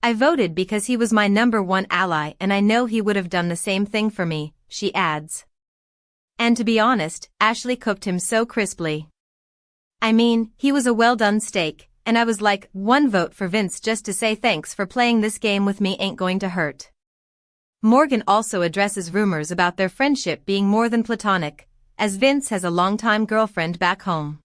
I voted because he was my #1 ally and I know he would have done the same thing for me, she adds. And to be honest, Ashley cooked him so crisply. I mean, he was a well-done steak, and I was like, 1 vote for Vince just to say thanks for playing this game with me ain't going to hurt. Morgan also addresses rumors about their friendship being more than platonic, as Vince has a longtime girlfriend back home.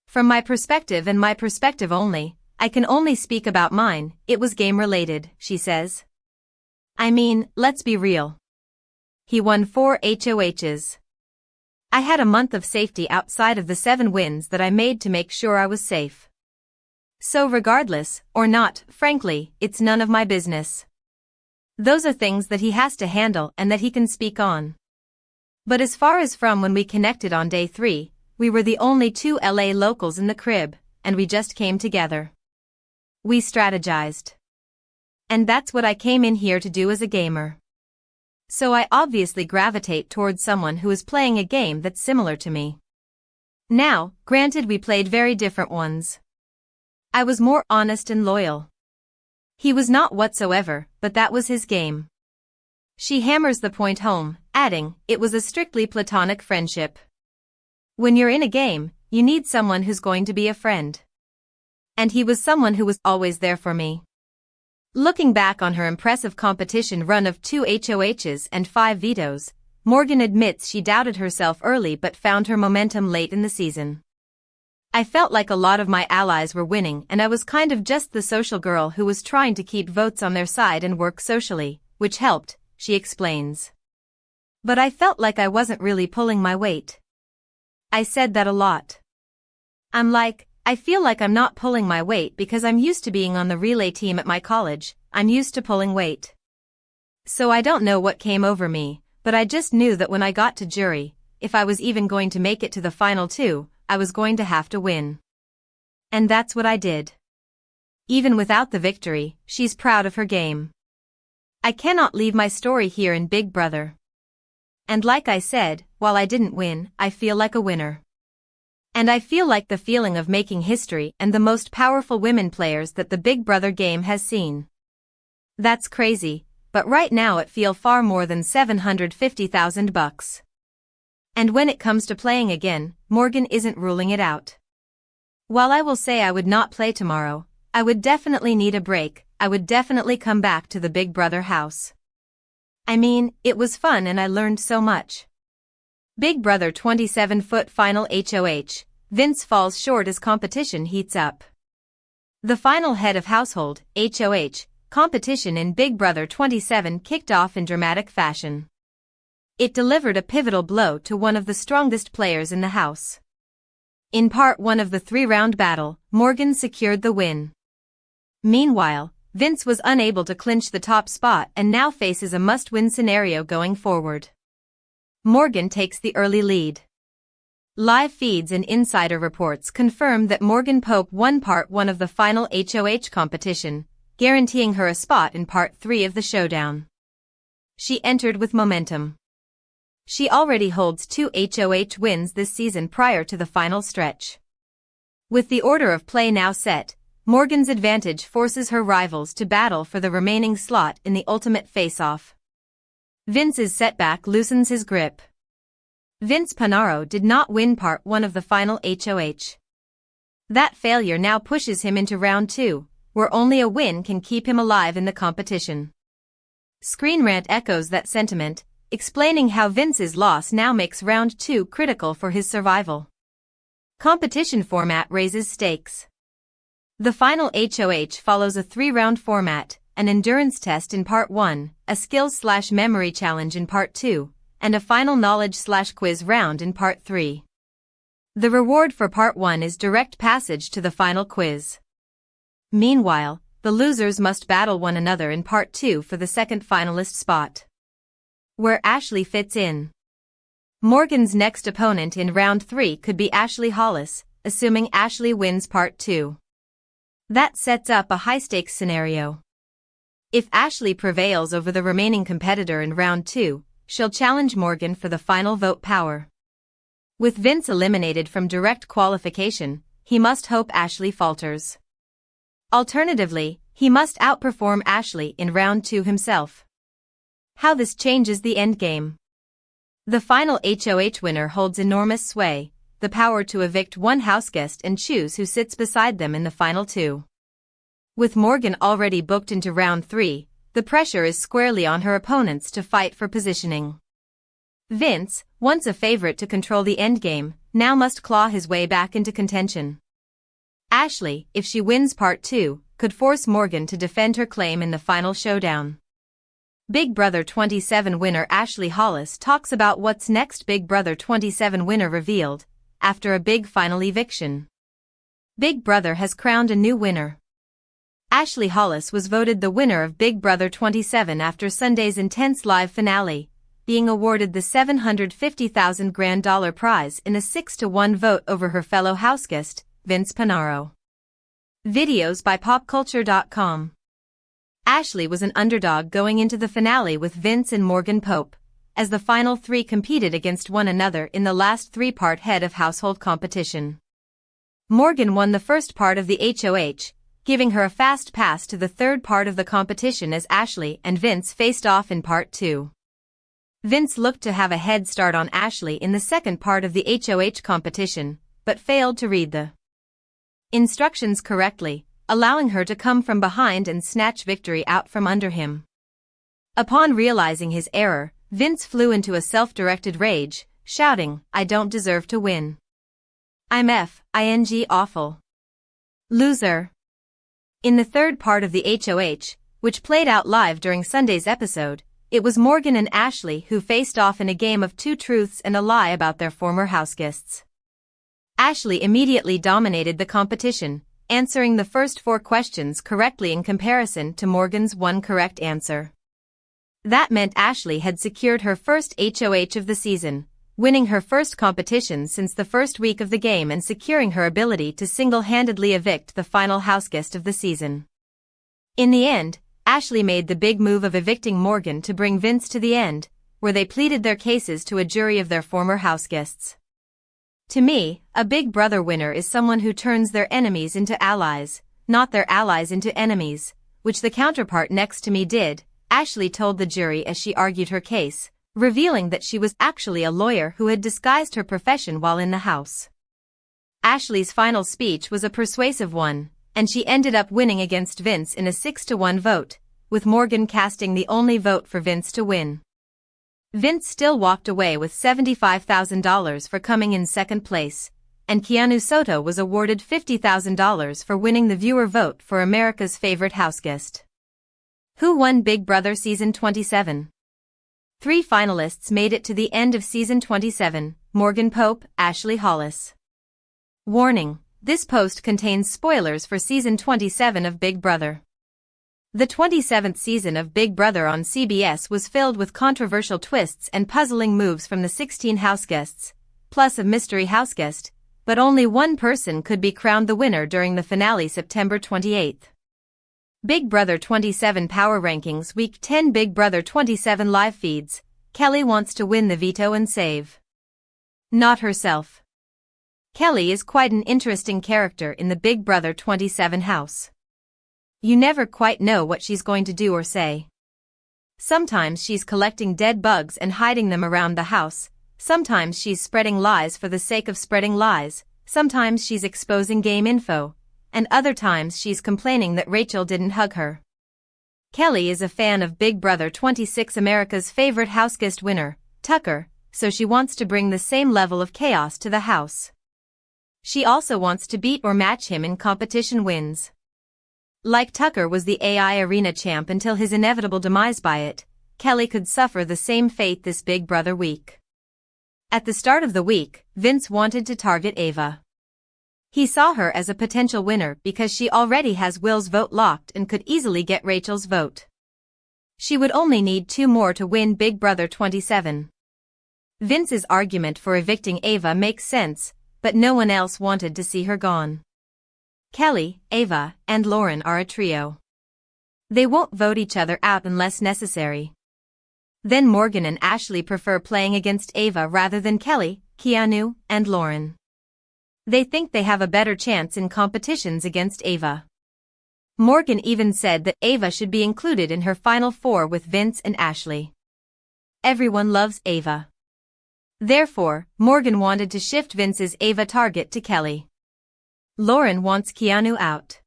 From my perspective and my perspective only, I can only speak about mine, it was game-related, she says. I mean, let's be real. He won 4 HOHs. I had a month of safety outside of the 7 wins that I made to make sure I was safe. So regardless, or not, frankly, it's none of my business. Those are things that he has to handle and that he can speak on. But as far as from when we connected on day 3, we were the only 2 LA locals in the crib, and we just came together. We strategized. And that's what I came in here to do as a gamer. So I obviously gravitate towards someone who is playing a game that's similar to me. Now, granted we played very different ones. I was more honest and loyal. He was not whatsoever, but that was his game. She hammers the point home, adding, it was a strictly platonic friendship. When you're in a game, you need someone who's going to be a friend. And he was someone who was always there for me. Looking back on her impressive competition run of 2 HOHs and 5 vetoes, Morgan admits she doubted herself early but found her momentum late in the season. I felt like a lot of my allies were winning and I was kind of just the social girl who was trying to keep votes on their side and work socially, which helped, she explains. But I felt like I wasn't really pulling my weight. I said that a lot. I'm like, I feel like I'm not pulling my weight because I'm used to being on the relay team at my college, I'm used to pulling weight. So I don't know what came over me, but I just knew that when I got to jury, if I was even going to make it to the final 2, I was going to have to win. And that's what I did. Even without the victory, she's proud of her game. I cannot leave my story here in Big Brother. And like I said, while I didn't win, I feel like a winner. And I feel like the feeling of making history and the most powerful women players that the Big Brother game has seen. That's crazy, but right now it feels far more than $750,000. And when it comes to playing again, Morgan isn't ruling it out. While I will say I would not play tomorrow, I would definitely need a break, I would definitely come back to the Big Brother house. I mean, it was fun and I learned so much. Big Brother 27-foot Final HOH, Vince falls short as competition heats up. The final head of household, HOH, competition in Big Brother 27 kicked off in dramatic fashion. It delivered a pivotal blow to one of the strongest players in the house. In part 1 of the 3-round battle, Morgan secured the win. Meanwhile, Vince was unable to clinch the top spot and now faces a must-win scenario going forward. Morgan takes the early lead. Live feeds and insider reports confirm that Morgan Pope won part 1 of the final HOH competition, guaranteeing her a spot in part 3 of the showdown. She entered with momentum. She already holds 2 HOH wins this season prior to the final stretch. With the order of play now set, Morgan's advantage forces her rivals to battle for the remaining slot in the ultimate face-off. Vince's setback loosens his grip. Vince Panaro did not win part 1 of the final HOH. That failure now pushes him into round 2, where only a win can keep him alive in the competition. Screen Rant echoes that sentiment, explaining how Vince's loss now makes round 2 critical for his survival. Competition format raises stakes. The final HOH follows a 3-round format, an endurance test in part 1, a skills/memory challenge in part 2, and a final knowledge/quiz round in part 3. The reward for part 1 is direct passage to the final quiz. Meanwhile, the losers must battle one another in part 2 for the second finalist spot, where Ashley fits in. Morgan's next opponent in round 3 could be Ashley Hollis, assuming Ashley wins part 2. That sets up a high-stakes scenario. If Ashley prevails over the remaining competitor in round 2, she'll challenge Morgan for the final vote power. With Vince eliminated from direct qualification, he must hope Ashley falters. Alternatively, he must outperform Ashley in round 2 himself. How this changes the endgame. The final HOH winner holds enormous sway, the power to evict one houseguest and choose who sits beside them in the final 2. With Morgan already booked into round 3, the pressure is squarely on her opponents to fight for positioning. Vince, once a favorite to control the endgame, now must claw his way back into contention. Ashley, if she wins part 2, could force Morgan to defend her claim in the final showdown. Big Brother 27 winner Ashley Hollis talks about what's next. Big Brother 27 winner revealed, after a big final eviction. Big Brother has crowned a new winner. Ashley Hollis was voted the winner of Big Brother 27 after Sunday's intense live finale, being awarded the $750,000 grand prize in a 6-to-1 vote over her fellow houseguest, Vince Panaro. Videos by popculture.com. Ashley was an underdog going into the finale with Vince and Morgan Pope, as the final 3 competed against one another in the last 3-part head of household competition. Morgan won the first part of the HOH, giving her a fast pass to the third part of the competition as Ashley and Vince faced off in part 2. Vince looked to have a head start on Ashley in the second part of the HOH competition, but failed to read the instructions correctly, allowing her to come from behind and snatch victory out from under him. Upon realizing his error, Vince flew into a self-directed rage, shouting, "I don't deserve to win. I'm f***ing awful. Loser." In the third part of the HOH, which played out live during Sunday's episode, it was Morgan and Ashley who faced off in a game of 2 truths and a lie about their former houseguests. Ashley immediately dominated the competition, answering the first 4 questions correctly in comparison to Morgan's 1 correct answer. That meant Ashley had secured her first HOH of the season, winning her first competition since the first week of the game and securing her ability to single-handedly evict the final houseguest of the season. In the end, Ashley made the big move of evicting Morgan to bring Vince to the end, where they pleaded their cases to a jury of their former houseguests. To me, a Big Brother winner is someone who turns their enemies into allies, not their allies into enemies, which the counterpart next to me did, Ashley told the jury as she argued her case, revealing that she was actually a lawyer who had disguised her profession while in the house. Ashley's final speech was a persuasive one, and she ended up winning against Vince in a 6-to-1 vote, with Morgan casting the only vote for Vince to win. Vince still walked away with $75,000 for coming in second place, and Keanu Soto was awarded $50,000 for winning the viewer vote for America's favorite houseguest. Who won Big Brother Season 27? 3 finalists made it to the end of Season 27, Morgan Pope, Ashley Hollis. Warning: this post contains spoilers for Season 27 of Big Brother. The 27th season of Big Brother on CBS was filled with controversial twists and puzzling moves from the 16 houseguests, plus a mystery houseguest, but only one person could be crowned the winner during the finale September 28. Big Brother 27 Power Rankings Week 10 Big Brother 27 live feeds. Kelly wants to win the veto and save not herself. Kelly is quite an interesting character in the Big Brother 27 house. You never quite know what she's going to do or say. Sometimes she's collecting dead bugs and hiding them around the house, sometimes she's spreading lies for the sake of spreading lies, sometimes she's exposing game info, and other times she's complaining that Rachel didn't hug her. Kelly is a fan of Big Brother 26 America's favorite houseguest winner, Tucker, so she wants to bring the same level of chaos to the house. She also wants to beat or match him in competition wins. Like Tucker was the AI arena champ until his inevitable demise by it, Kelly could suffer the same fate this Big Brother week. At the start of the week, Vince wanted to target Ava. He saw her as a potential winner because she already has Will's vote locked and could easily get Rachel's vote. She would only need 2 more to win Big Brother 27. Vince's argument for evicting Ava makes sense, but no one else wanted to see her gone. Kelly, Ava, and Lauren are a trio. They won't vote each other out unless necessary. Then Morgan and Ashley prefer playing against Ava rather than Kelly, Keanu, and Lauren. They think they have a better chance in competitions against Ava. Morgan even said that Ava should be included in her Final Four with Vince and Ashley. Everyone loves Ava. Therefore, Morgan wanted to shift Vince's Ava target to Kelly. Lauren wants Keanu out.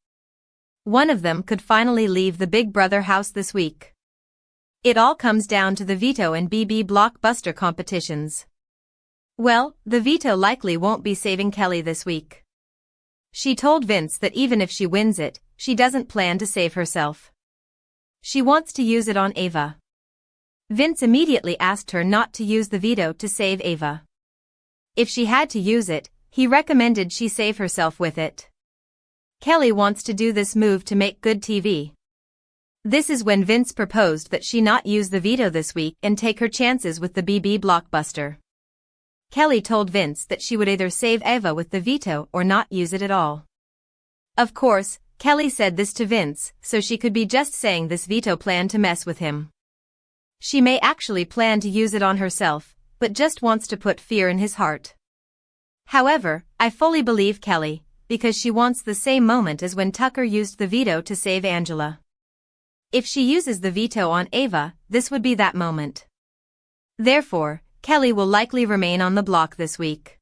One of them could finally leave the Big Brother house this week. It all comes down to the Veto and BB blockbuster competitions. Well, the Veto likely won't be saving Kelly this week. She told Vince that even if she wins it, she doesn't plan to save herself. She wants to use it on Ava. Vince immediately asked her not to use the veto to save Ava. If she had to use it, he recommended she save herself with it. Kelly wants to do this move to make good TV. This is when Vince proposed that she not use the veto this week and take her chances with the BB blockbuster. Kelly told Vince that she would either save Ava with the veto or not use it at all. Of course, Kelly said this to Vince so she could be just saying this veto plan to mess with him. She may actually plan to use it on herself, but just wants to put fear in his heart. However, I fully believe Kelly, because she wants the same moment as when Tucker used the veto to save Angela. If she uses the veto on Ava, this would be that moment. Therefore, Kelly will likely remain on the block this week.